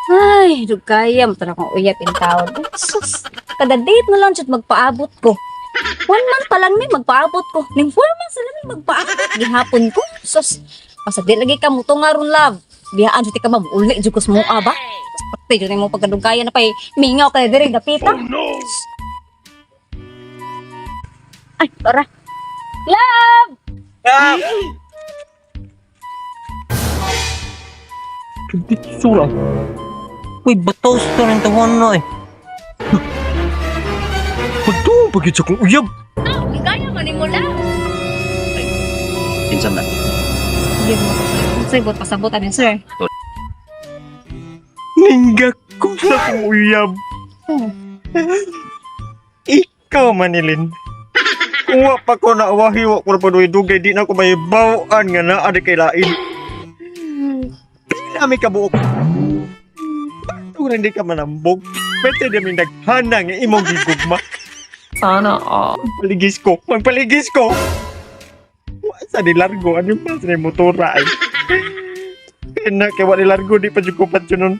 Ay, dugkaya mo tara kong uyap in taon. Sus, kada date na lang jud magpaabot ko. 1 month pa lang ni magpaabot ko. Ning 4 months na lang ni magpaabot gihapon ko. Sus, basta di lagi ka mo tungaron love. Biyaan jud ka mabuli jud ko sa mga aba. Sus, pati jud mo pagkadugkaya na pay mingaw ka diri dapita. Ay, tara. Love! Hindi sura. Uy, batos ka rin tawon na eh. Bato, bagay sa kong uyab. Ah, ligaya man ni mo lang. Pinsam na. Sige mo. Sabot pasabot amin, sir. Ninggak ko sa kong uyab. Ikaw, Manilin. Kung wa pa ko naawahi, wa ko na panuwi-dugay, di na ako may bawaan nga na adik kay lain. Pila may kabuok. Bato na hindi ka manambog. Pwede namin naghanang imong gigugma. Sana all. Magpaligis ko. Sa di largo, ano yung pas na yung motora ay. Kaya kaya wala largo, di pa jukupat yun nun.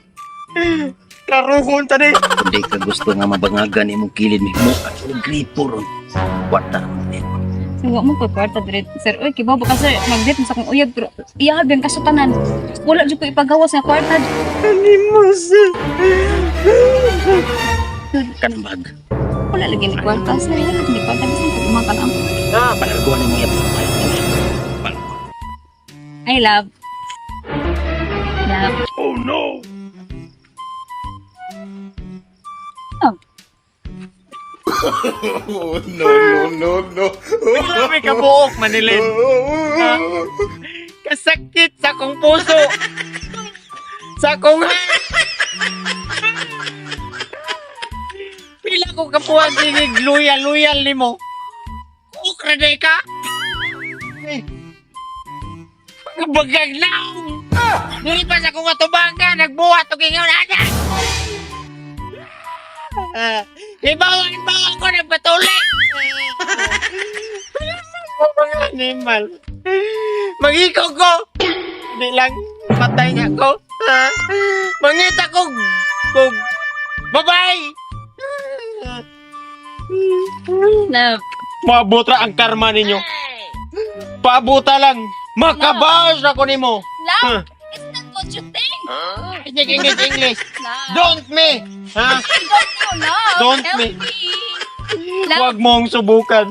Karuhon tani. Hindi ka gusto nga mabangagan imong kilid mi mo at gripo ron. Kwarta mo din. Huwag mo pagkwarta dire. Sir, oy, kibaw ba kasi mag-date sa kong uyab, pero iyahagan ka sa tanan. Wala dyan ko ipagawas nga kwarta. Ani mo sa... Kanambag. Wala lagi ni kwarta. Sir, wala lagi ni kwarta. Kasi pag-umang ka lang. Palagawa ni mo yan. Ay, love. Love. Oh no! Wala may kabuok, Manilin. Kasakit sa kong puso. Sa kong... Pila ko kapuan tingig loyal ni mo. Ukrade ka? Bagag na! Dili pa sa kong atubaga, nagbuhat o kingaw na na! Ibawan ko nagpatuli! Mga animal. Mag-ikaw ko! Hindi lang patay nga ko. Mangita ko! Bye-bye! Love. Mabutra ang karma ninyo. Paabuta lang. Makabawas ako nimo. Love! It's not what you think! Speak English. Love! Don't me. Ha? Don't you, love! Don't Help me. Love, Huwag mong subukan.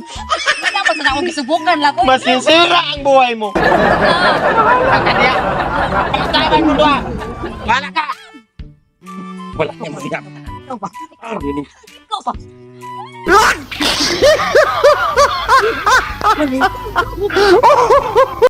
wala pa sa akong gisubukan lang ko. Masisira ang buhay mo. Kanya. Pagkakan mo ba? Wala ka. Wala kang mahirap. Ikaw pa.